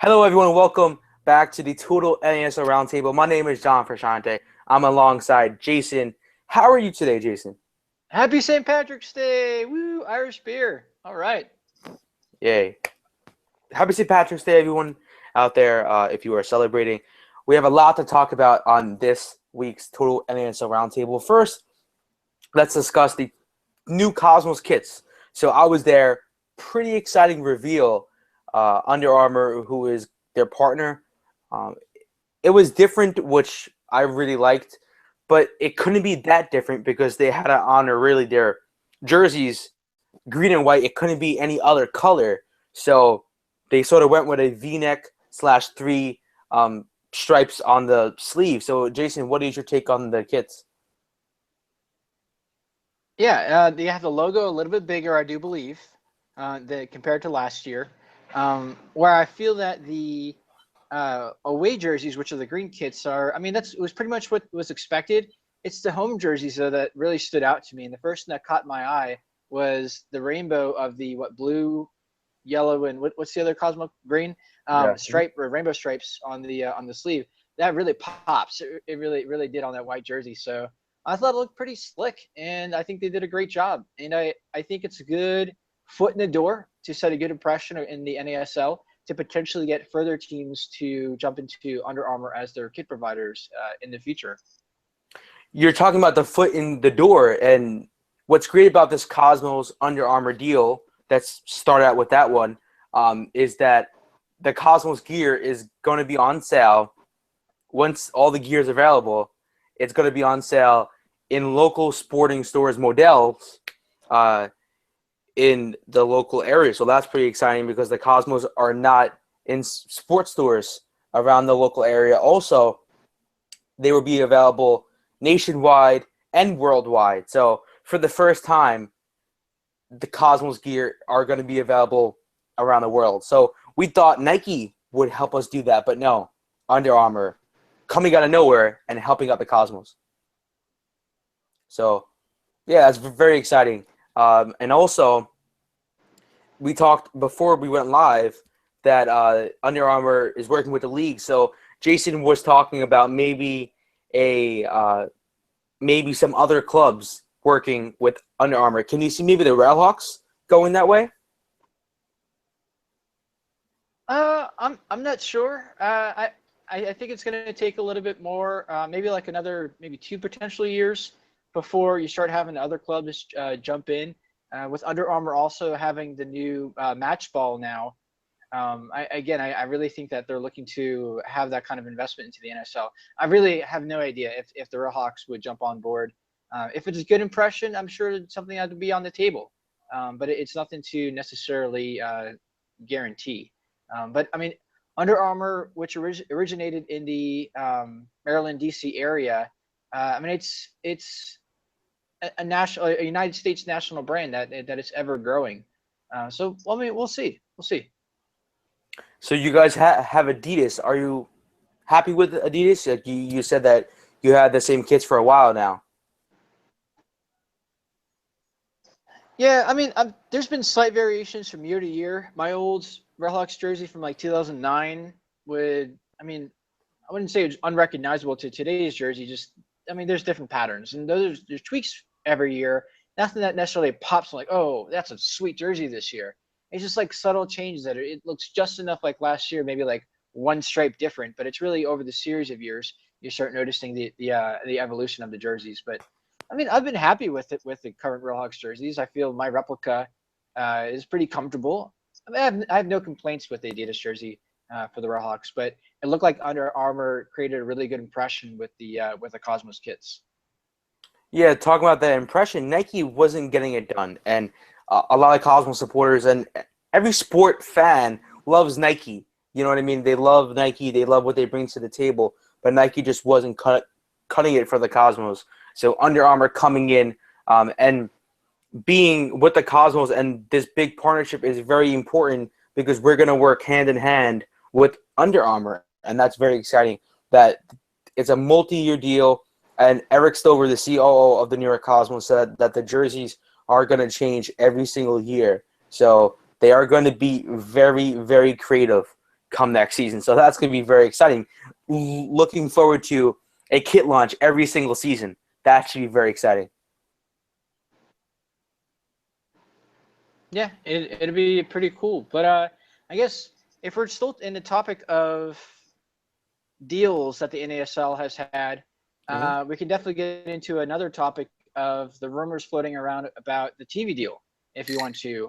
Hello, everyone. Welcome back to the Total NASL Roundtable. My name is John Frashante. I'm alongside Jason. How are you today, Jason? Happy St. Patrick's Day! Woo! Irish beer. All right. Yay. Happy St. Patrick's Day, everyone out there, if you are celebrating. We have a lot to talk about on this week's Total NASL Roundtable. First, let's discuss the new Cosmos kits. So I was there. Pretty exciting reveal. Under Armour, who is their partner. Um, it was different, which I really liked, but it couldn't be that different because they had to honor really their jerseys, green and white. It couldn't be any other color. So they sort of went with a V-neck / three stripes on the sleeve. So, Jason, what is your take on the kits? Yeah, they have the logo a little bit bigger, I do believe, compared to last year. Where I feel that the away jerseys, which are the green kits, it was pretty much what was expected. It's the home jerseys, though, that really stood out to me. And the first thing that caught my eye was the rainbow of the blue, yellow, and what's the other Cosmo green Yeah. stripe or rainbow stripes on the sleeve. That really pops. It really did on that white jersey. So I thought it looked pretty slick, and I think they did a great job. And I think it's a good foot in the door to set a good impression in the NASL to potentially get further teams to jump into Under Armour as their kit providers in the future. You're talking about the foot in the door, and what's great about this Cosmos Under Armour deal, let's start out with that one, is that the Cosmos gear is going to be on sale once all the gear is available. It's going to be on sale in local sporting stores, models, in the local area. So that's pretty exciting because the Cosmos are not in sports stores around the local area. Also, they will be available nationwide and worldwide. So for the first time, the Cosmos gear are going to be available around the world. So we thought Nike would help us do that, but no, Under Armour coming out of nowhere and helping out the Cosmos. So yeah, that's very exciting. And also, we talked before we went live that Under Armour is working with the league. So Jason was talking about maybe maybe some other clubs working with Under Armour. Can you see maybe the Railhawks going that way? I'm not sure. I think it's going to take a little bit more, maybe like maybe 2 potential years before you start having other clubs jump in. With Under Armour also having the new match ball now, I really think that they're looking to have that kind of investment into the NSL. I really have no idea if the Hawks would jump on board. If it's a good impression, I'm sure it's something that would be on the table, but it's nothing to necessarily guarantee. But I mean, Under Armour, which originated in the Maryland, D.C. area, it's a United States national brand that is ever growing. So we'll see. We'll see. So you guys have Adidas. Are you happy with Adidas? Like you said that you had the same kits for a while now. Yeah, there's been slight variations from year to year. My old Redhawks jersey from like 2009 I wouldn't say it's unrecognizable to today's jersey. There's different patterns, and there's tweaks every year. Nothing that necessarily pops like, oh, that's a sweet jersey this year. It's just like subtle changes that it looks just enough like last year, maybe like one stripe different, but it's really over the series of years you start noticing the evolution of the jerseys. But I've been happy with the current Real Hawks jerseys. I feel my replica is pretty comfortable. I have no complaints with the Adidas jersey for the Real Hawks, but it looked like Under Armour created a really good impression with the Cosmos kits. Yeah, talking about that impression, Nike wasn't getting it done, and a lot of Cosmos supporters and every sport fan loves Nike. You know what I mean? They love Nike. They love what they bring to the table, but Nike just wasn't cutting it for the Cosmos. So Under Armour coming in and being with the Cosmos and this big partnership is very important because we're going to work hand in hand with Under Armour, and that's very exciting. That it's a multi-year deal. And Eric Stover, the COO of the New York Cosmos, said that the jerseys are going to change every single year. So they are going to be very, very creative come next season. So that's going to be very exciting. Looking forward to a kit launch every single season. That should be very exciting. Yeah, it'd be pretty cool. But I guess if we're still in the topic of deals that the NASL has had, we can definitely get into another topic of the rumors floating around about the TV deal, if you want to.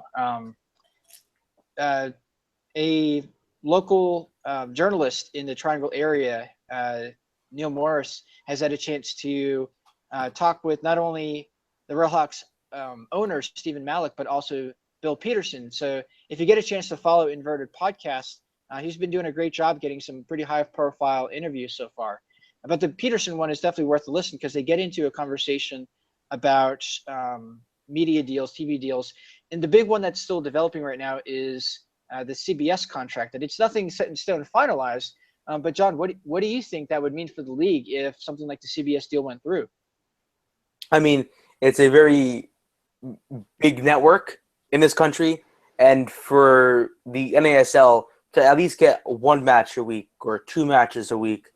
A local journalist in the Triangle area, Neil Morris, has had a chance to talk with not only the Railhawks owner, Stephen Malik, but also Bill Peterson. So if you get a chance to follow Inverted Podcast, he's been doing a great job getting some pretty high-profile interviews so far. But the Peterson one is definitely worth a listen because they get into a conversation about media deals, TV deals. And the big one that's still developing right now is the CBS contract. And it's nothing set in stone and finalized. But John, what do you think that would mean for the league if something like the CBS deal went through? I mean, it's a very big network in this country, and for the NASL to at least get one match a week or two matches a week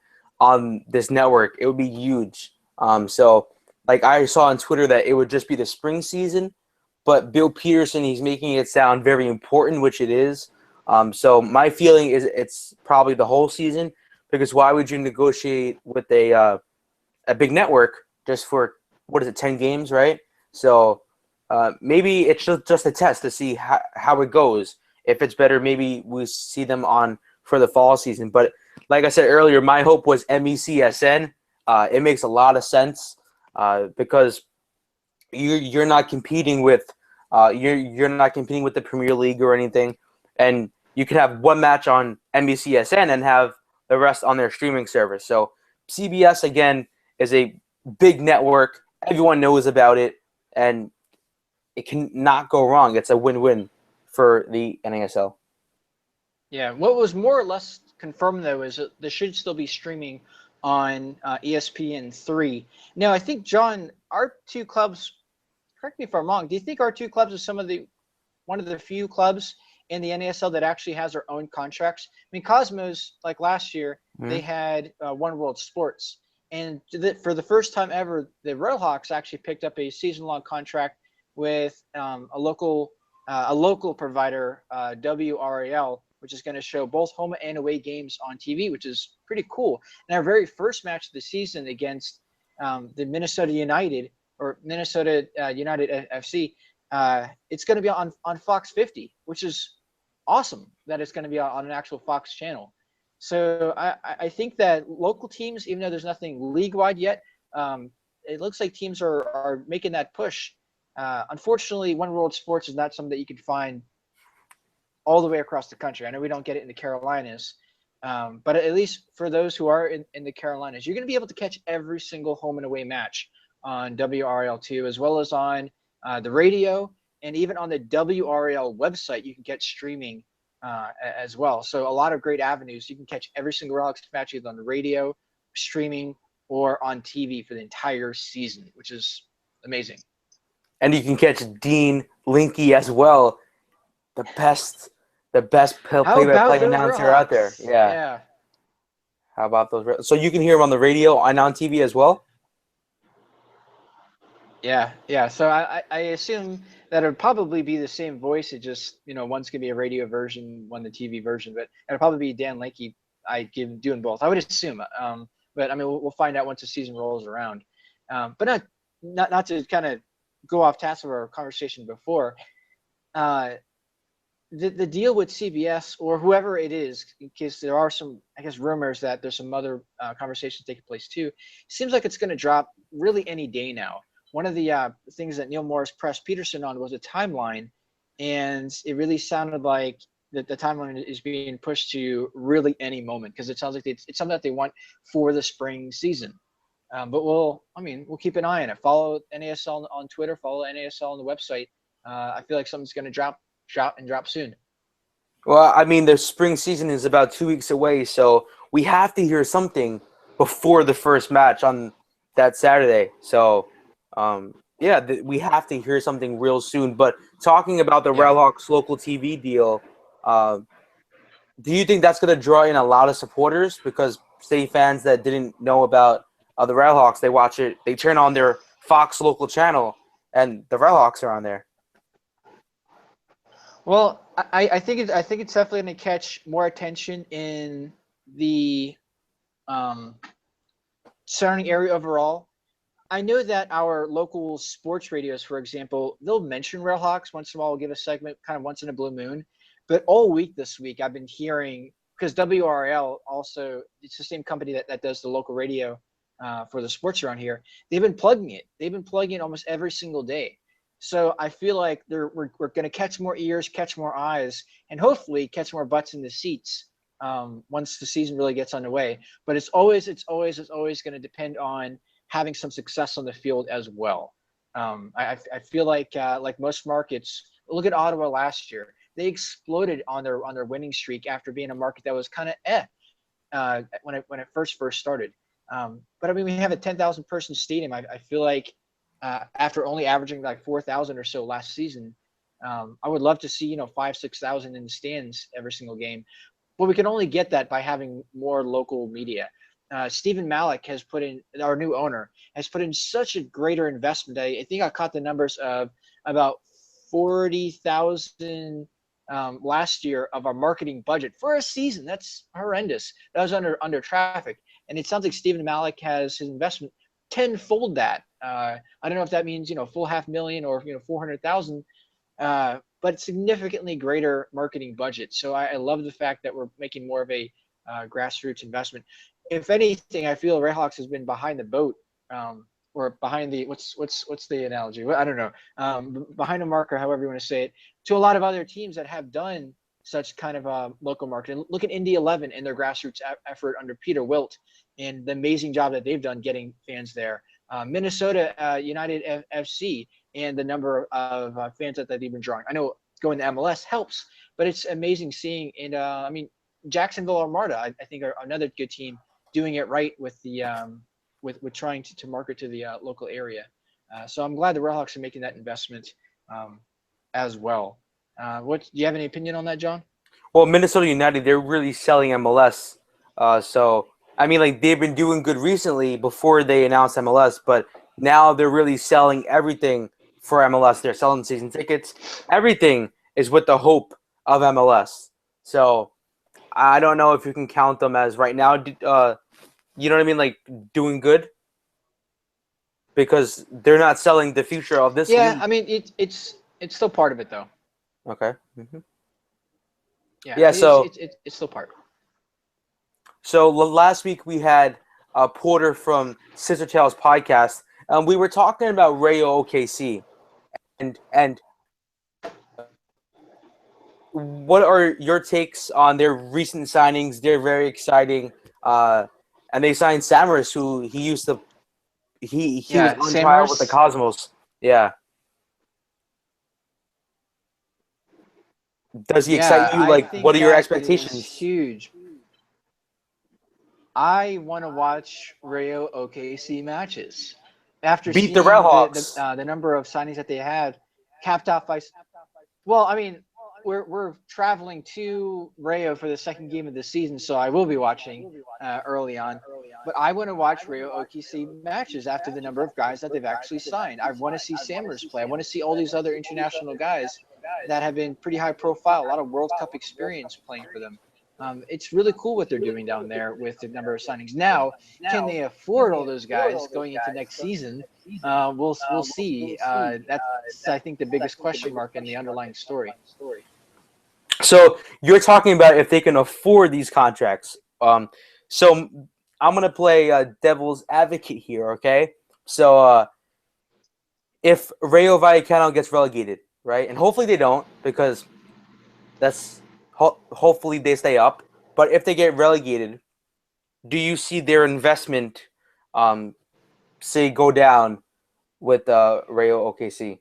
on this network, it would be huge. So like I saw on Twitter that it would just be the spring season, but Bill Peterson, he's making it sound very important, which it is. So my feeling is it's probably the whole season, because why would you negotiate with a big network just for, 10 games, right? So maybe it's just a test to see how it goes. If it's better, maybe we see them on for the fall season. But like I said earlier, my hope was MECSN. It makes a lot of sense because you're not competing with you're not competing with the Premier League or anything, and you could have one match on MECSN and have the rest on their streaming service. So CBS again is a big network. Everyone knows about it, and it can not go wrong. It's a win-win for the NASL. Yeah, what was more or less confirmed, though, is that this should still be streaming on ESPN3. Now, I think, John, our two clubs, correct me if I'm wrong, do you think our two clubs are one of the few clubs in the NASL that actually has their own contracts? I mean, Cosmos, like last year, they had One World Sports. And for the first time ever, the Railhawks actually picked up a season-long contract with a local provider, WRAL, which is going to show both home and away games on TV, which is pretty cool. And our very first match of the season against the Minnesota United FC, it's going to be on Fox 50, which is awesome that it's going to be on an actual Fox channel. So I think that local teams, even though there's nothing league-wide yet, it looks like teams are making that push. Unfortunately, One World Sports is not something that you can find all the way across the country. I know we don't get it in the Carolinas, but at least for those who are in the Carolinas, you're going to be able to catch every single home and away match on WRL2, as well as on the radio, and even on the WRL website, you can get streaming as well. So a lot of great avenues. You can catch every single Railhawks match either on the radio, streaming, or on TV for the entire season, which is amazing. And you can catch Dean Linke as well, the best play-by-play announcer out there. Yeah. How about those? So you can hear him on the radio and on TV as well? Yeah. So I assume that it would probably be the same voice. It just, one's going to be a radio version, one the TV version, but it'll probably be Dan Linke doing both. I would assume. But I mean, we'll find out once the season rolls around. But not to kind of go off task of our conversation before. The deal with CBS or whoever it is, in case there are some, I guess, rumors that there's some other conversations taking place too, seems like it's going to drop really any day now. One of the things that Neil Morris pressed Peterson on was a timeline, and it really sounded like the timeline is being pushed to really any moment, because it sounds like it's something that they want for the spring season. But we'll keep an eye on it. Follow NASL on Twitter, follow NASL on the website. I feel like something's going to drop soon. Well, I mean, the spring season is about 2 weeks away, so we have to hear something before the first match on that Saturday. So, we have to hear something real soon. But talking about the Railhawks local TV deal, Do you think that's going to draw in a lot of supporters? Because say fans that didn't know about the Railhawks, they watch it, they turn on their Fox local channel, and the Railhawks are on there. Well, I think it's definitely going to catch more attention in the surrounding area overall. I know that our local sports radios, for example, they'll mention Railhawks once in a while. We'll give a segment kind of once in a blue moon. But all week this week, I've been hearing, because WRL also, it's the same company that does the local radio for the sports around here. They've been plugging it. They've been plugging it almost every single day. So I feel like we're going to catch more ears, catch more eyes, and hopefully catch more butts in the seats once the season really gets underway. But it's always going to depend on having some success on the field as well. I feel like most markets, look at Ottawa last year. They exploded on their winning streak after being a market that was kind of when it first started. But I mean, we have a 10,000 person stadium. I feel like after only averaging like 4,000 or so last season, I would love to see 5,000-6,000 in the stands every single game. But we can only get that by having more local media. Stephen Malik has put in, our new owner, has put in such a greater investment. I think I caught the numbers of about 40,000 last year of our marketing budget for a season. That's horrendous. That was under traffic. And it sounds like Stephen Malik has his investment tenfold that. I don't know if that means, full $500,000 or, 400,000, but significantly greater marketing budget. So I love the fact that we're making more of a grassroots investment. If anything, I feel Railhawks has been behind the boat, or behind the what's the analogy? I don't know. Behind the marker, however you want to say it, to a lot of other teams that have done such kind of local marketing. Look at Indy 11 and their grassroots effort under Peter Wilt and the amazing job that they've done getting fans there. Minnesota United FC and the number of fans that they've been drawing. I know going to MLS helps, but it's amazing seeing. And I mean, Jacksonville Armada, I think, are another good team doing it right with the with trying to market to the local area. So I'm glad the Railhawks are making that investment as well. Do you have any opinion on that, John? Well, Minnesota United, they're really selling MLS. So I mean, like, they've been doing good recently before they announced MLS, but now they're really selling everything for MLS. They're selling season tickets. Everything is with the hope of MLS. So I don't know if you can count them as right now, you know what I mean, like doing good, because they're not selling the future of this league. I mean, it's still part of it though. Okay. Mm-hmm. Yeah. So it's still part. So last week we had Porter from Sister Tales podcast, and we were talking about Rayo OKC, and what are your takes on their recent signings? They're very exciting, and they signed Samaras, who he was on trial with the Cosmos. Yeah. Does he excite you? Like, what are your expectations? Huge. I want to watch Rayo OKC matches. After beat seeing the Railhawks, the number of signings that they had, capped off by. Well, I mean, we're traveling to Rayo for the second game of the season, so I will be watching early on. But I want to watch Rayo OKC matches after the number of guys that they've actually signed. I want to see Sanders play. I want to see all these other international guys that have been pretty high profile, a lot of World Cup experience playing for them. It's really cool what they're doing down there with the number of signings. Now, can they afford all those guys going into next season? We'll see. That's, I think, the biggest question mark in the underlying story. So you're talking about if they can afford these contracts. So I'm going to play devil's advocate here, okay? So if Rayo Vallecano gets relegated, right? And hopefully they don't, because that's hopefully they stay up. But if they get relegated, do you see their investment, say, go down with Rayo OKC?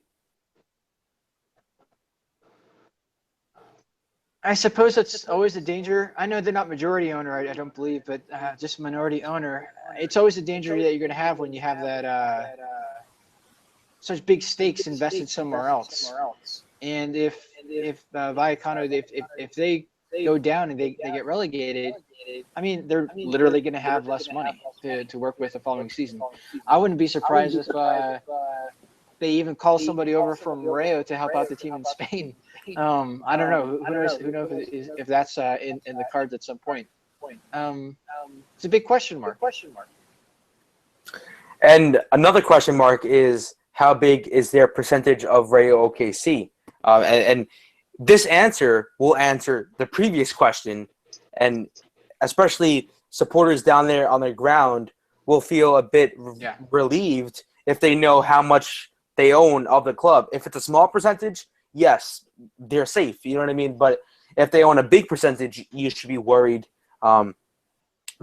I suppose that's always a danger. I know they're not majority owner, I don't believe, but just minority owner. It's always a danger that you're going to have when you have that such big stakes invested somewhere else. And if Vallecano, if they go down and they get relegated, I mean, they're literally going to have less money to work with the following season. I wouldn't be surprised if they even call somebody over from Rayo to help out the team in Spain. I don't know. Who knows if that's in the cards at some point. It's a big question mark. And another question mark is how big is their percentage of Rayo OKC? And this answer will answer the previous question, and especially supporters down there on the ground will feel a bit relieved if they know how much they own of the club. If it's a small percentage, yes, they're safe. You know what I mean? But if they own a big percentage, you should be worried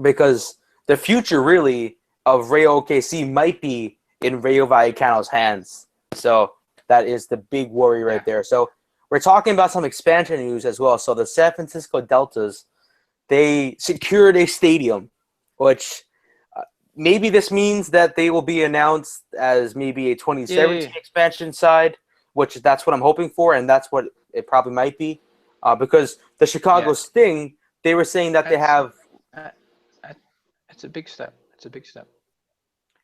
because the future really of Rayo OKC might be in Rayo Vallecano's hands. So that is the big worry right there. So we're talking about some expansion news as well. So the San Francisco Deltas, they secured a stadium, which maybe this means that they will be announced as maybe a 2017 expansion side, which that's what I'm hoping for, and that's what it probably might be. Because the Chicago Sting, they were saying that they have... It's a big step.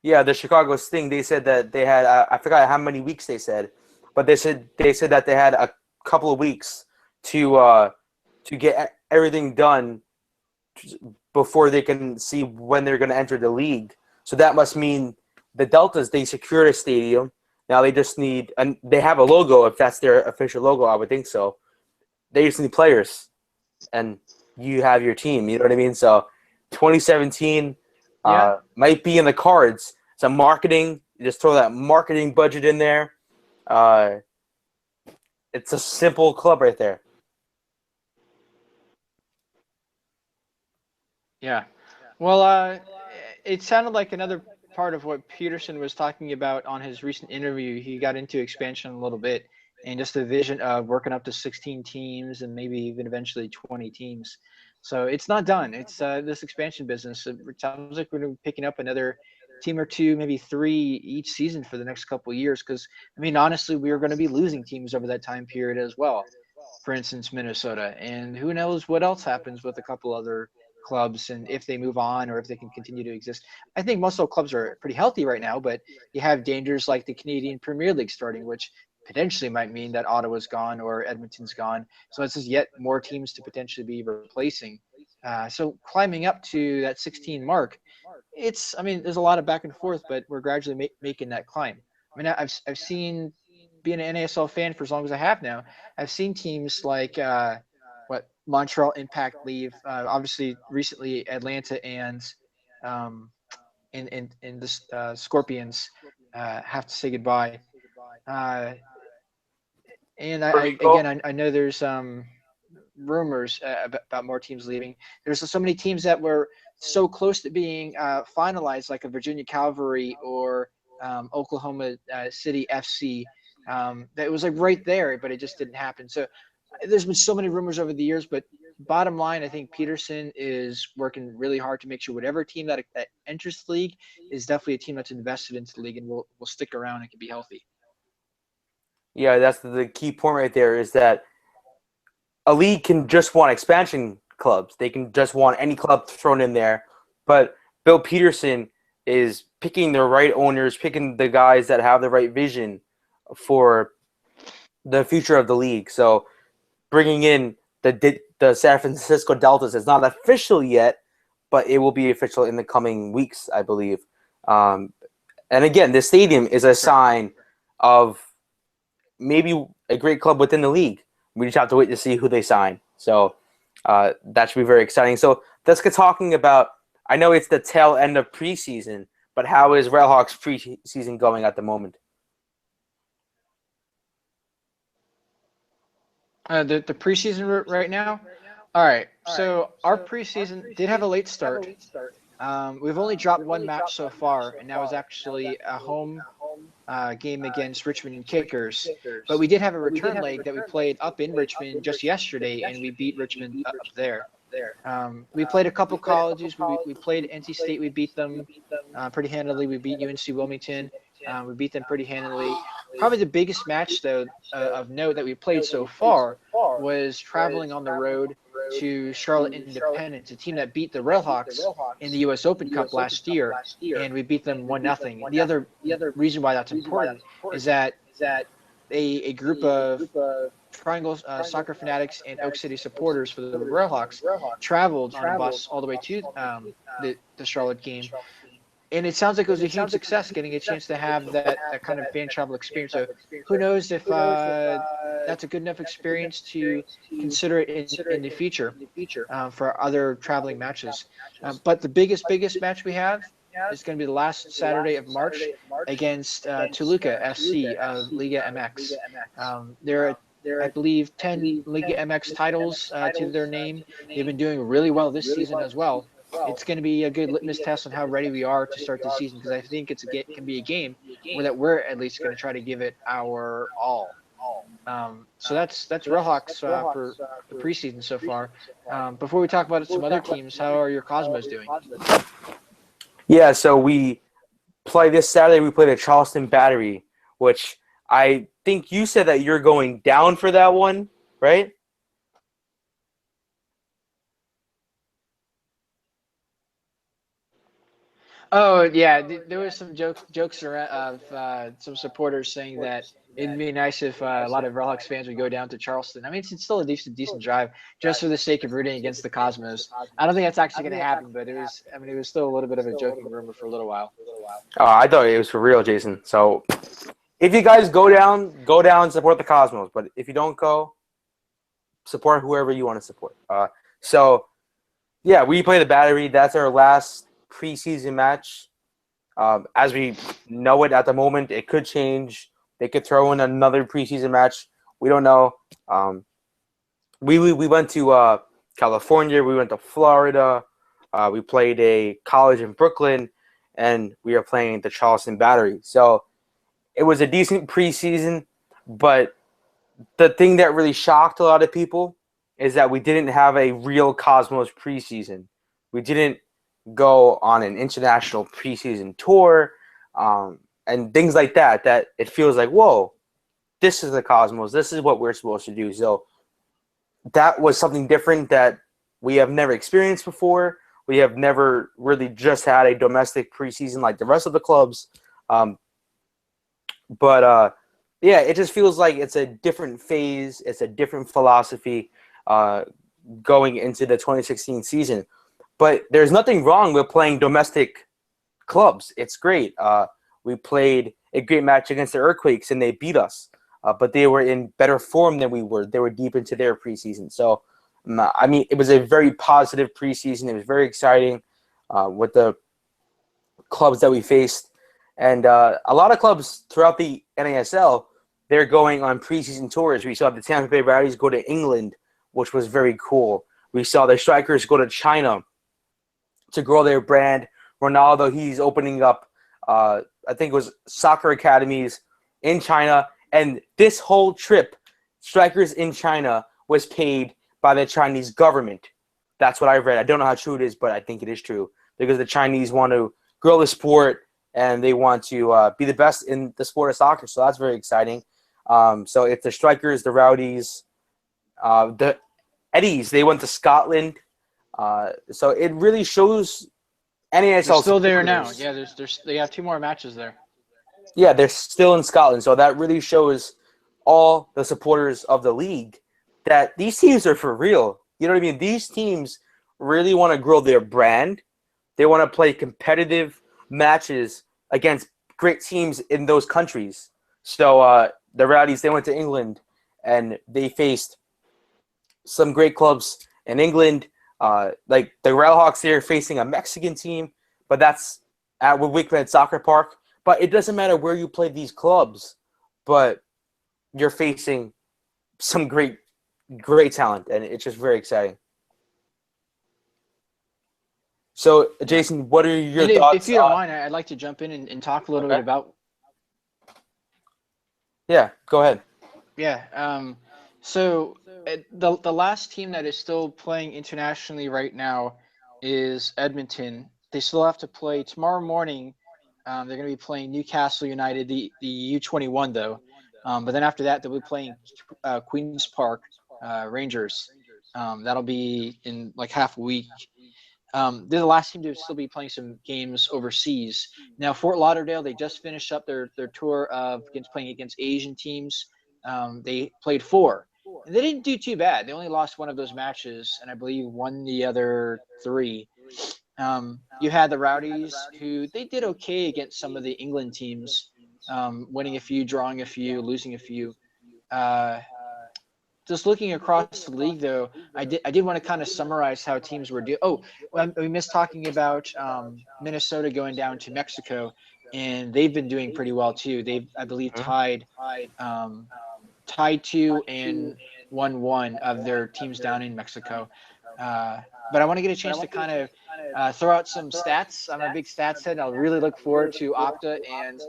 Yeah, the Chicago Sting, they said that they had, I forgot how many weeks they said, but they said that they had a couple of weeks to get everything done before they can see when they're going to enter the league. So that must mean the Deltas, they secured a stadium. Now they just need, and they have a logo, if that's their official logo, I would think so. They just need players, and you have your team, you know what I mean? So 2017 might be in the cards. Some marketing, just throw that marketing budget in there. It's a simple club right there. Yeah. Well, it sounded like another part of what Peterson was talking about on his recent interview. He got into expansion a little bit and just the vision of working up to 16 teams and maybe even eventually 20 teams. So it's not done. It's this expansion business. It sounds like we're going to be picking up another team or two, maybe three each season for the next couple of years. Because, I mean, honestly, we are going to be losing teams over that time period as well. For instance, Minnesota. And who knows what else happens with a couple other clubs and if they move on or if they can continue to exist. I think most of the clubs are pretty healthy right now, but you have dangers like the Canadian Premier League starting, which potentially might mean that Ottawa's gone or Edmonton's gone. So it's just yet more teams to potentially be replacing. So climbing up to that 16 mark, I mean, there's a lot of back and forth, but we're gradually making that climb. I mean, I've seen, being an NASL fan for as long as I have now, I've seen teams like Montreal Impact leave. Obviously, recently Atlanta and the Scorpions have to say goodbye. And I know there's rumors about more teams leaving. There's so many teams that were so close to being finalized, like a Virginia Cavalry or Oklahoma City FC. That it was like right there, but it just didn't happen. So there's been so many rumors over the years, but bottom line, I think Peterson is working really hard to make sure whatever team that enters the league is definitely a team that's invested into the league and will stick around and can be healthy. Yeah, that's the key point right there, is that a league can just want expansion clubs. They can just want any club thrown in there. But Bill Peterson is picking the right owners, picking the guys that have the right vision for the future of the league. So bringing in the San Francisco Deltas is not official yet, but it will be official in the coming weeks, I believe. And again, this stadium is a sign of maybe a great club within the league. We just have to wait to see who they sign. So that should be very exciting. So let's get talking about, I know it's the tail end of preseason, but how is Railhawks preseason going at the moment? The preseason right now? All right. So our preseason did have a late start. We've only dropped one match so far, and that was actually a home game against Richmond Kickers. But we did have a return leg that we played up in Richmond just yesterday, and we beat Richmond up there. We played a couple colleges. We played NC State. We beat them pretty handily. We beat UNC Wilmington. We beat them pretty handily. Probably the biggest match, though, of note that we played so far was traveling on the road to Charlotte Independence, a team that beat the Railhawks in the U.S. Open Cup last year, and we beat them 1-0. The other reason why that's important is that a group of Triangle soccer fanatics and Oak City supporters for the Railhawks traveled on a bus all the way to the Charlotte game. And it sounds like it was a huge success getting a chance to have that kind of fan travel experience. So who knows if that's a good enough experience to consider it in the future for other traveling matches. But the biggest match we have is going to be the last Saturday of March against Toluca SC of Liga MX. There are, I believe, 10 Liga MX titles to their name. They've been doing really well this season as well. It's going to be a good litmus test on how ready we are to start the season, because I think can be a game where we're at least going to try to give it our all. So that's Railhawks for the preseason so far. Before we talk about some other teams, how are your Cosmos doing? Yeah, so we play this Saturday. We play the Charleston Battery, which I think you said that you're going down for that one, right? Oh yeah, there was some jokes around of some supporters saying that it'd be nice if a lot of Railhawks fans would go down to Charleston. I mean, it's still a decent drive just for the sake of rooting against the Cosmos. I don't think that's actually going to happen, but it was still a little bit of a joking rumor for a little while. Oh, I thought it was for real, Jason. So if you guys go down and support the Cosmos. But if you don't go, support whoever you want to support. So yeah, we play the Battery. That's our last preseason match. As we know it at the moment, it could change. They could throw in another preseason match. We don't know. We went to California. We went to Florida. We played a college in Brooklyn, and we are playing the Charleston Battery. So it was a decent preseason, but the thing that really shocked a lot of people is that we didn't have a real Cosmos preseason. We didn't go on an international preseason tour and things like that it feels like, whoa, this is the Cosmos. This is what we're supposed to do. So that was something different that we have never experienced before. We have never really just had a domestic preseason like the rest of the clubs. But yeah, it just feels like it's a different phase. It's a different philosophy going into the 2016 season. But there's nothing wrong with playing domestic clubs. It's great. We played a great match against the Earthquakes, and they beat us. But they were in better form than we were. They were deep into their preseason. So, I mean, it was a very positive preseason. It was very exciting with the clubs that we faced. And a lot of clubs throughout the NASL, they're going on preseason tours. We saw the Tampa Bay Rowdies go to England, which was very cool. We saw the Strikers go to China to grow their brand. Ronaldo, he's opening up, I think it was soccer academies in China. And this whole trip, Strikers in China, was paid by the Chinese government. That's what I read. I don't know how true it is, but I think it is true. Because the Chinese want to grow the sport, and they want to be the best in the sport of soccer. So that's very exciting. So it's the Strikers, the Rowdies, the Eddies. They went to Scotland. So it really shows NASL. They're still there now. Yeah, they have 2 more matches there. Yeah, they're still in Scotland. So that really shows all the supporters of the league that these teams are for real. You know what I mean? These teams really want to grow their brand. They want to play competitive matches against great teams in those countries. So the Rowdies, they went to England, and they faced some great clubs in England. Like the Railhawks, they're facing a Mexican team, but that's at Wickman Soccer Park. But it doesn't matter where you play these clubs, but you're facing some great talent, and it's just very exciting. So, Jason, what are your thoughts? If you don't mind, I'd like to jump in and talk a little bit about. Yeah, go ahead. Yeah. So the last team that is still playing internationally right now is Edmonton. They still have to play tomorrow morning They're going to be playing Newcastle United, the U21 though. But then after that, they'll be playing Queens Park Rangers. That'll be in like half a week. They're the last team to still be playing some games overseas. Now, Fort Lauderdale, they just finished up their tour of playing against Asian teams. They played 4. And they didn't do too bad. They only lost one of those matches, and I believe won the other 3. You had the Rowdies, who they did okay against some of the England teams, winning a few, drawing a few, losing a few. Just looking across the league, though, I did want to kind of summarize how teams were doing. Oh, we missed talking about Minnesota going down to Mexico, and they've been doing pretty well too. They've, I believe, tied 2 and 1-1 of their teams down in Mexico. But I want to get a chance to kind of throw out some stats. I'm a big stats head. I'll really look forward to Opta and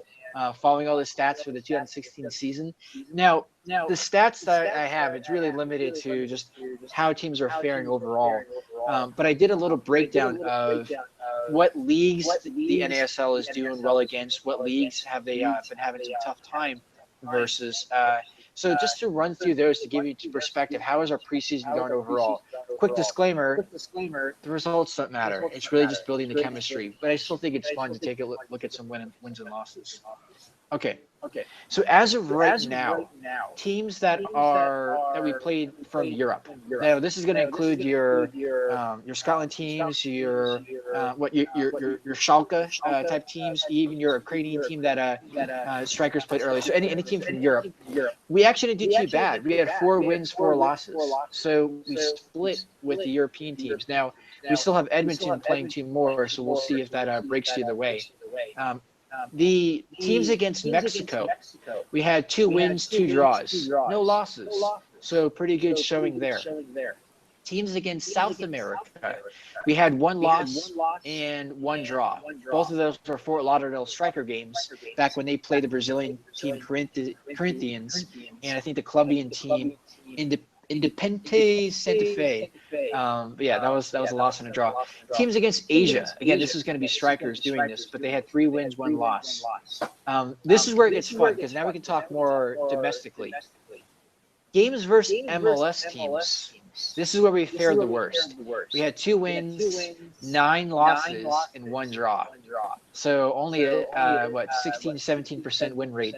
following all the stats for the 2016 season. Now, the stats that I have, it's really limited to just how teams are faring overall. But I did a little breakdown of what leagues the NASL is doing well against, what leagues have they been having some tough time versus. So just to run through those to give you perspective, how is our preseason going overall? Quick disclaimer, the results don't matter. It's really just building the chemistry. But I still think it's fun to take a look at some wins and losses. Okay. So as of right now, teams that we played from Europe. Now this is going to include your Scotland teams, your Schalke type teams, even your Ukrainian team that strikers played earlier. So any team from Europe. We actually didn't do too bad. We had 4 wins, 4 losses. So we split with the European teams. Now we still have Edmonton playing 2 more, so we'll see if that breaks the other way. The teams against Mexico, we had 2 wins, 2 draws, no losses. So pretty good showing there. Teams against South America, we had 1 loss and 1 draw. Both of those were Fort Lauderdale striker games back when they played the Brazilian team Corinthians, and I think the Colombian team Independiente Santa Fe. But yeah, that was a loss and a draw. Teams against Asia. Again, this is going to be strikers doing this, but they had 3 wins, 1 loss. This is where it gets fun because now we can talk more domestically. Games versus MLS teams. This is where we fared the worst. We had 2 wins, 9 losses, and 1 draw. So only 16-17% win rate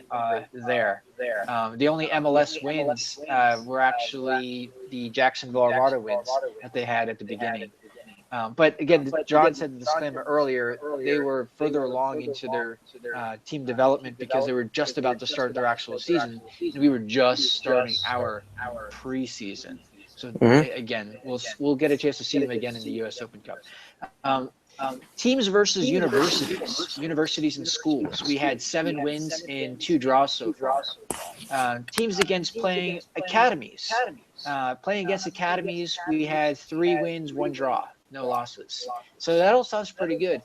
there. The only MLS wins were actually the Jacksonville Armada wins that they had at the beginning. But again, John said the disclaimer earlier, they were further along into their team development because they were just about to start their actual season, and we were just starting our preseason. So again, we'll get a chance to see them again in the U.S. Open Cup. Teams versus universities and schools. We had 7 wins and 2 draws so far. Teams against playing academies. Playing against academies, we had 3 wins, 1 draw, no losses. So that all sounds pretty good.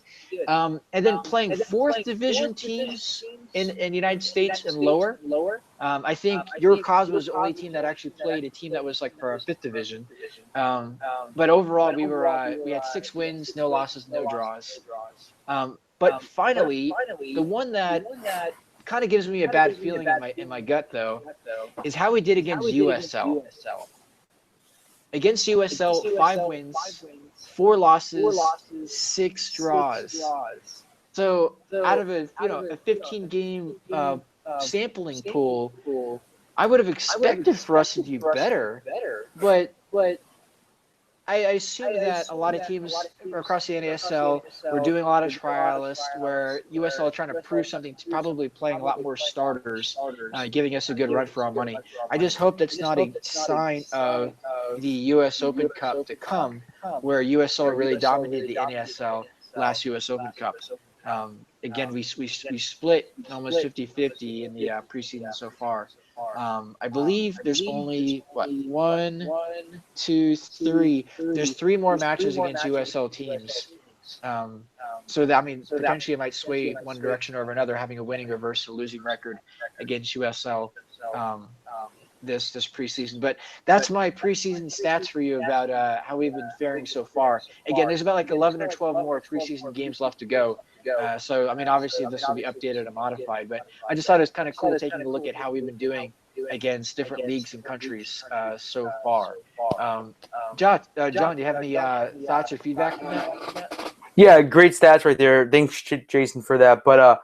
And then playing 4th division teams in the United States and lower. I think your cause was the only team that actually played a team that was like for our 5th division. But overall, we had 6 wins, no losses, no draws. But finally, the one that kind of gives me a bad feeling in my gut, though, is how we did against USL. Against USL, 5 wins, 4 losses, 6 draws. So out of a 15-game sampling pool, I would have expected for us to do better. But I assume that a lot of teams across the NASL were doing a lot of trialists where USL are trying to prove something, probably playing a lot more starters, giving us a good run for our money. I just hope that's not a sign of the U.S. Open Cup to come, where USL really dominated the NASL last U.S. Open Cup. Again, we split almost 50-50 in the preseason so far. I believe there's only 1, 2, 3. There's 3 more matches against USL teams. So that potentially it might sway one direction or another, having a winning or versus a losing record against USL. this preseason. But that's my preseason stats for you about how we've been faring so far. Again, there's about like 11 or 12 more preseason games left to go. So, I mean, obviously this will be updated and modified, but I just thought it was kind of cool taking a look at how we've been doing against different leagues and countries so far. John, do you have any thoughts or feedback on that? Yeah, great stats right there. Thanks, Jason, for that. But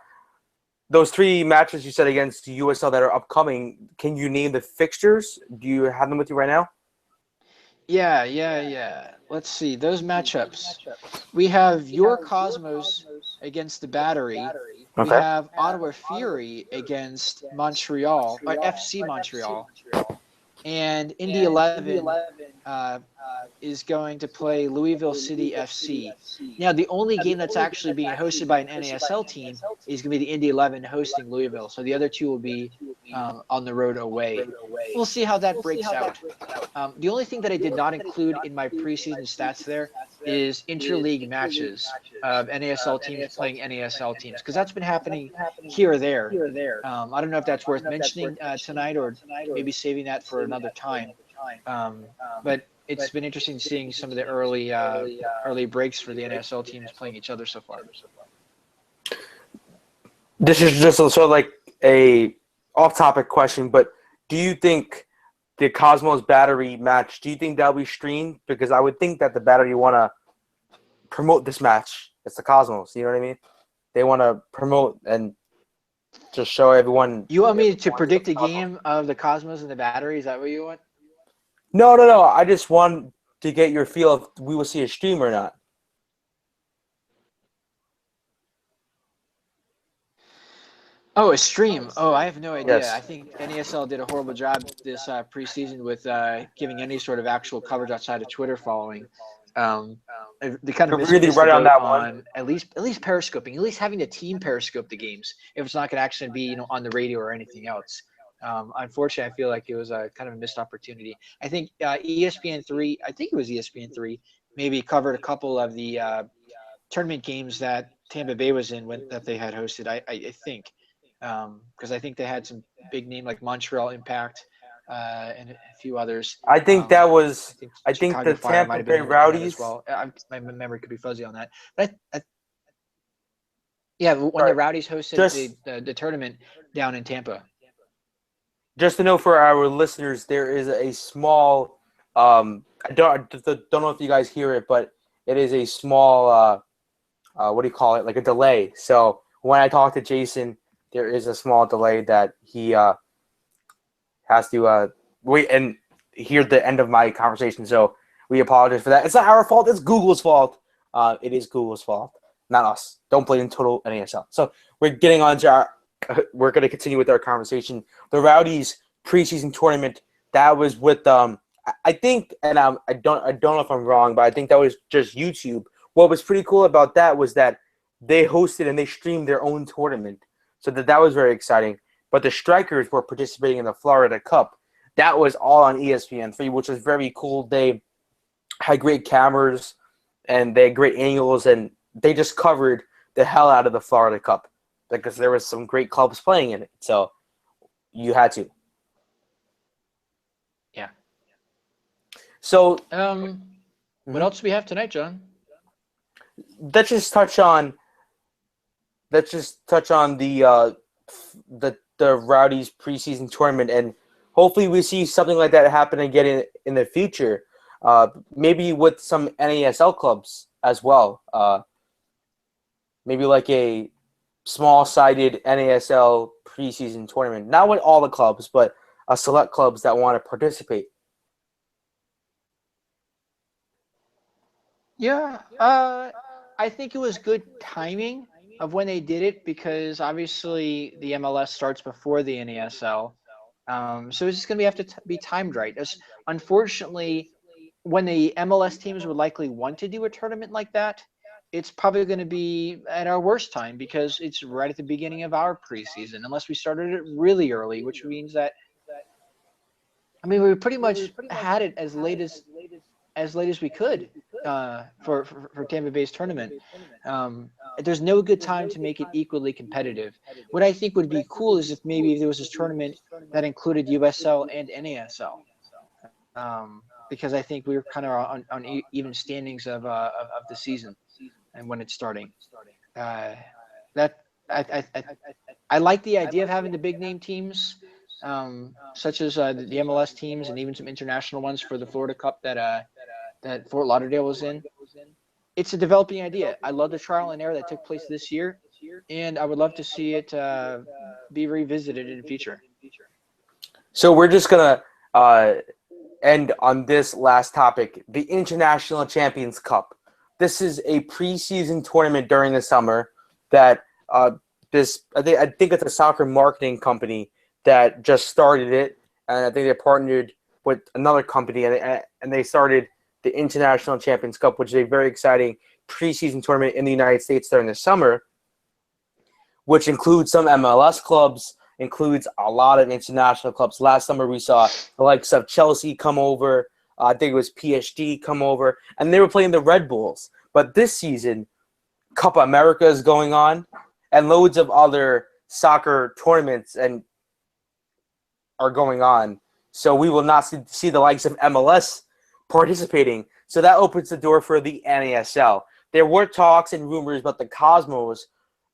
those 3 matches you said against the USL that are upcoming, can you name the fixtures? Do you have them with you right now? Yeah. Let's see. Those matchups. We have your Cosmos against the Battery. Okay. We have Ottawa Fury against Montreal, or FC Montreal. And Indy 11 is going to play Louisville City FC. Now, the only game that's actually being hosted by an NASL team is going to be the Indy 11 hosting Louisville. So the other 2 will be on the road away. We'll see how that breaks out. The only thing that I did not include in my preseason stats there is interleague matches of NASL teams playing NASL teams, because that's been happening here or there. I don't know if that's worth mentioning tonight or maybe saving that for another time. But it's been interesting seeing some of the early breaks for the NASL teams playing each other so far. This is just sort of like a off-topic question, but do you think the Cosmos Battery match, do you think that'll be streamed? Because I would think that the Battery want to promote this match. It's the Cosmos, you know what I mean? They want to promote and just show everyone. You want me to predict a game of the Cosmos and the Battery? Is that what you want? No. I just want to get your feel if we will see a stream or not. Oh, a stream. Oh, I have no idea. Yes. I think NASL did a horrible job this preseason with giving any sort of actual coverage outside of Twitter following. They kind of really right on that one. At least periscoping, at least having the team periscope the games if it's not going to actually be on the radio or anything else. Unfortunately, I feel like it was a kind of a missed opportunity. I think ESPN3, I think it was ESPN3, maybe covered a couple of the tournament games that Tampa Bay was in that they had hosted. I think. Because I think they had some big name like Montreal Impact and a few others. I think that was. I think the Fire Tampa Bay Rowdies. Well. My memory could be fuzzy on that, but yeah, when the Rowdies hosted the tournament down in Tampa. Just to know for our listeners, there is a small. I don't know if you guys hear it, but it is a small. What do you call it? Like a delay. So when I talk to Jason, there is a small delay that he has to wait and hear the end of my conversation. So we apologize for that. It's not our fault. It's Google's fault. It is Google's fault, not us. Don't blame Total NASL. So we're getting on to we're going to continue with our conversation. The Rowdies preseason tournament, that was with I think, and I don't know if I'm wrong, but I think that was just YouTube. What was pretty cool about that was that they hosted and they streamed their own tournament. So that was very exciting. But the Strikers were participating in the Florida Cup. That was all on ESPN3, which was very cool. They had great cameras, and they had great angles, and they just covered the hell out of the Florida Cup because there was some great clubs playing in it. So you had to. Yeah. So what else do we have tonight, John? Let's just touch on the Rowdies preseason tournament, and hopefully we see something like that happen again in the future. Maybe with some NASL clubs as well. Maybe like a small-sided NASL preseason tournament. Not with all the clubs, but a select clubs that want to participate. Yeah, I think it was good timing of when they did it because obviously the MLS starts before the NASL. So it's just going to have to be timed right. Unfortunately, when the MLS teams would likely want to do a tournament like that, it's probably going to be at our worst time because it's right at the beginning of our preseason, unless we started it really early, which means that, I mean, we pretty much had it as late as we could for Tampa Bay's tournament. There's no good time to make it equally competitive. What I think would be cool is if maybe there was this tournament that included USL and NASL. Because I think we were kind of on even standings of the season and when it's starting. That I like the idea of having the big name teams, such as the MLS teams and even some international ones for the Florida Cup that Fort Lauderdale was in. It's a developing idea. I love the trial and error that took place this year, and I would love to see it be revisited in the future. So we're just gonna end on this last topic: the International Champions Cup. This is a preseason tournament during the summer that I think it's a soccer marketing company that just started it, and I think they partnered with another company, and they started the International Champions Cup, which is a very exciting preseason tournament in the United States during the summer, which includes some MLS clubs, includes a lot of international clubs. Last summer we saw the likes of Chelsea come over, I think it was PSG come over, and they were playing the Red Bulls. But this season, Copa America is going on, and loads of other soccer tournaments are going on. So we will not see the likes of MLS participating. So that opens the door for the NASL. There were talks and rumors about the Cosmos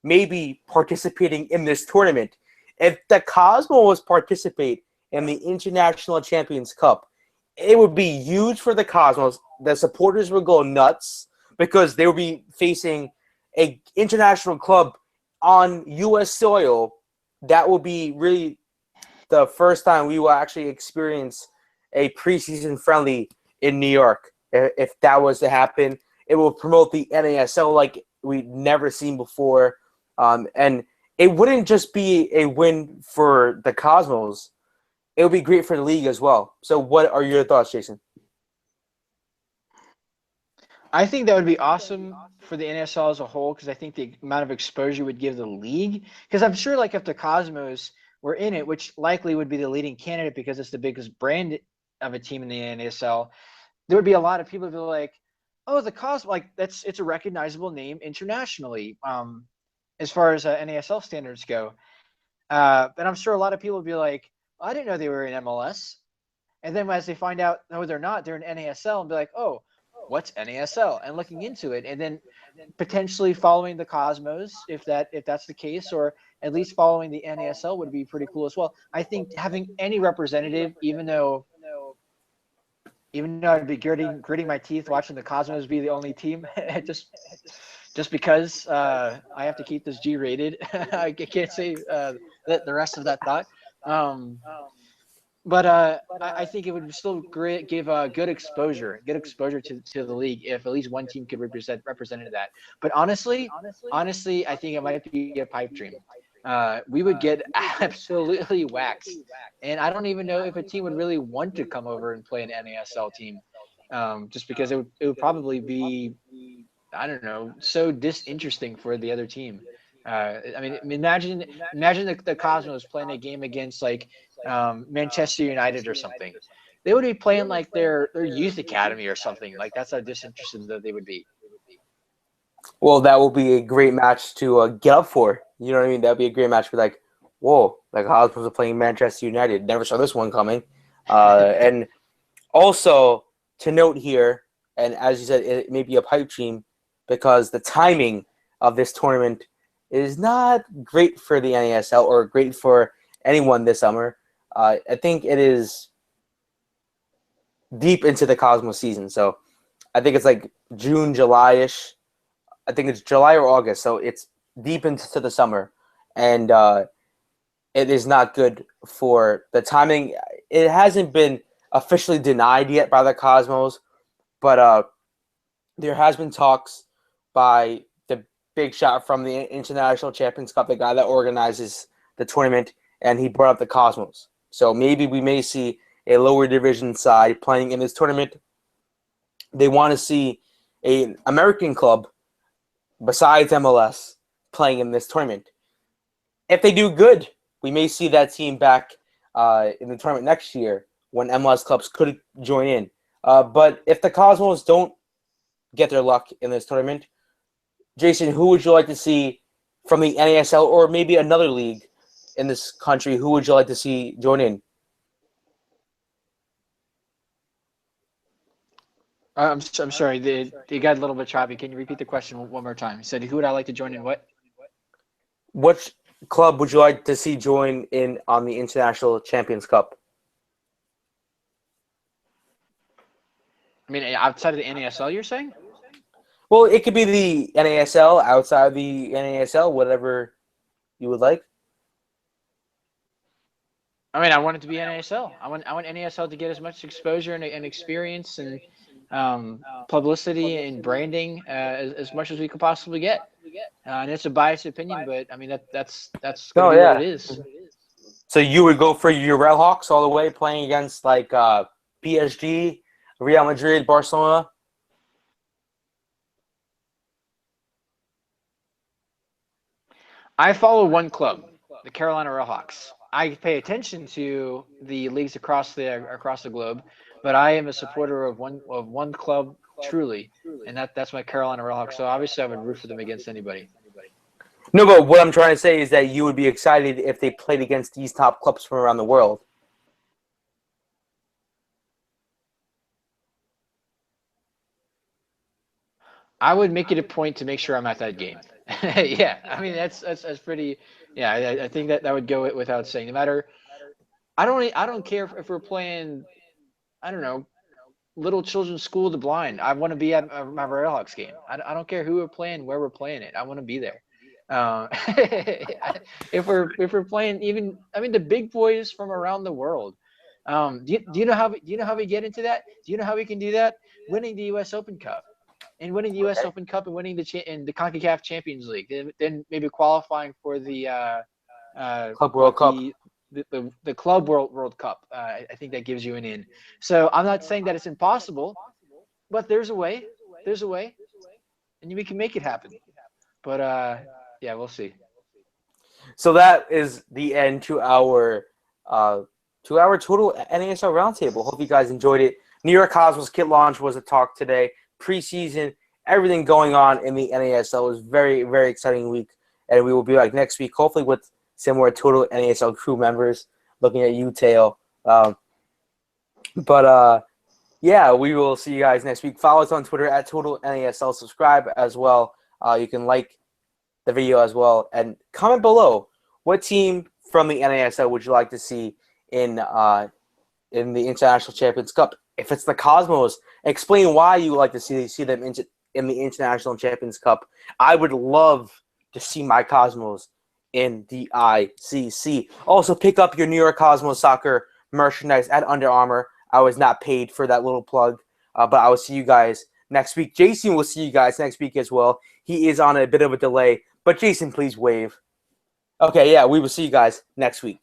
maybe participating in this tournament. If the Cosmos participate in the International Champions Cup, it would be huge for the Cosmos. The supporters would go nuts because they would be facing an international club on U.S. soil. That will be really the first time we will actually experience a preseason friendly in New York. If that was to happen, it will promote the NASL like we've never seen before. And it wouldn't just be a win for the Cosmos. It would be great for the league as well. So what are your thoughts, Jason? I think that would be awesome for the NASL as a whole, because I think the amount of exposure would give the league. Because I'm sure, like, if the Cosmos were in it, which likely would be the leading candidate because it's the biggest brand of a team in the NASL, there would be a lot of people who be like, "Oh, the Cosmos, like it's a recognizable name internationally, as far as NASL standards go." And I'm sure a lot of people would be like, "I didn't know they were in MLS," and then as they find out, no, they're not, they're in NASL, and be like, "Oh, what's NASL?" and looking into it, and then potentially following the Cosmos if that's the case, or at least following the NASL would be pretty cool as well. I think having any representative, even though I'd be gritting my teeth watching the Cosmos be the only team, just because I have to keep this G-rated. I can't say the rest of that thought. But I think it would still give good exposure to the league if at least one team could represent that. But honestly, I think it might be a pipe dream. We would get absolutely waxed, and I don't even know if a team would really want to come over and play an NASL team, just because it would probably be, I don't know, so disinteresting for the other team. I mean, imagine the Cosmos playing a game against like Manchester United or something. They would be playing like their youth academy or something. Like, that's how disinterested that they would be. Well, that will be a great match to get up for. You know what I mean? That would be a great match for, like, whoa, like Cosmos are playing Manchester United. Never saw this one coming. And also to note here, and as you said, it may be a pipe dream because the timing of this tournament is not great for the NASL or great for anyone this summer. I think it is deep into the Cosmos season. So I think it's like June, July-ish. I think it's July or August. So it's deep into the summer. And it is not good for the timing. It hasn't been officially denied yet by the Cosmos, but there has been talks by the big shot from the International Champions Cup, the guy that organizes the tournament, and he brought up the Cosmos. So maybe we may see a lower division side playing in this tournament. They want to see an American club besides MLS playing in this tournament. If they do good, we may see that team back in the tournament next year when MLS clubs could join in. But if the Cosmos don't get their luck in this tournament, Jason, who would you like to see from the NASL or maybe another league in this country, who would you like to see join in? I'm sorry, they got a little bit choppy. Can you repeat the question one more time? You said, who would I like to join in what? Which club would you like to see join in on the International Champions Cup? I mean, outside of the NASL, you're saying? Well, it could be the NASL, outside the NASL, whatever you would like. I mean, I want it to be NASL. I want NASL to get as much exposure and experience and publicity and branding as much as we could possibly get. And it's a biased opinion, but I mean that's going to be what it is. So you would go for your Red Hawks all the way, playing against like PSG, Real Madrid, Barcelona? I follow one club, the Carolina Hawks. I pay attention to the leagues across the globe, but I am a supporter of one club truly, and that's my Carolina Hawks. So obviously, I would root for them against anybody. No, but what I'm trying to say is that you would be excited if they played against these top clubs from around the world. I would make it a point to make sure I'm at that game. Yeah, I mean that's pretty. Yeah, I think that would go without saying. No matter, I don't care if we're playing, I don't know, Little Children's School of the Blind. I want to be at my Red Hawks game. I don't care who we're playing, where we're playing it. I want to be there. If we're playing even, I mean, the big boys from around the world. Do you know how we get into that? Do you know how we can do that? Winning the U.S. Open Cup. And winning the U.S. Open Cup and winning the CONCACAF Champions League, then maybe qualifying for the Club World Cup. The Club World Cup. I think that gives you an in. So I'm not saying that it's impossible, but there's a way. There's a way, and we can make it happen. But yeah, we'll see. So that is the end to our Total NASL Roundtable. Hope you guys enjoyed it. New York Cosmos kit launch was a talk today. Preseason, everything going on in the NASL was very, very exciting week, and we will be back next week, hopefully with some more Total NASL crew members. Looking at you, Tail. Yeah, we will see you guys next week. Follow us on Twitter at Total NASL. Subscribe as well. You can like the video as well, and comment below what team from the NASL would you like to see in the International Champions Cup. If it's the Cosmos, explain why you would like to see them in the International Champions Cup. I would love to see my Cosmos in the ICC. Also, pick up your New York Cosmos soccer merchandise at Under Armour. I was not paid for that little plug, but I will see you guys next week. Jason will see you guys next week as well. He is on a bit of a delay, but Jason, please wave. Okay, yeah, we will see you guys next week.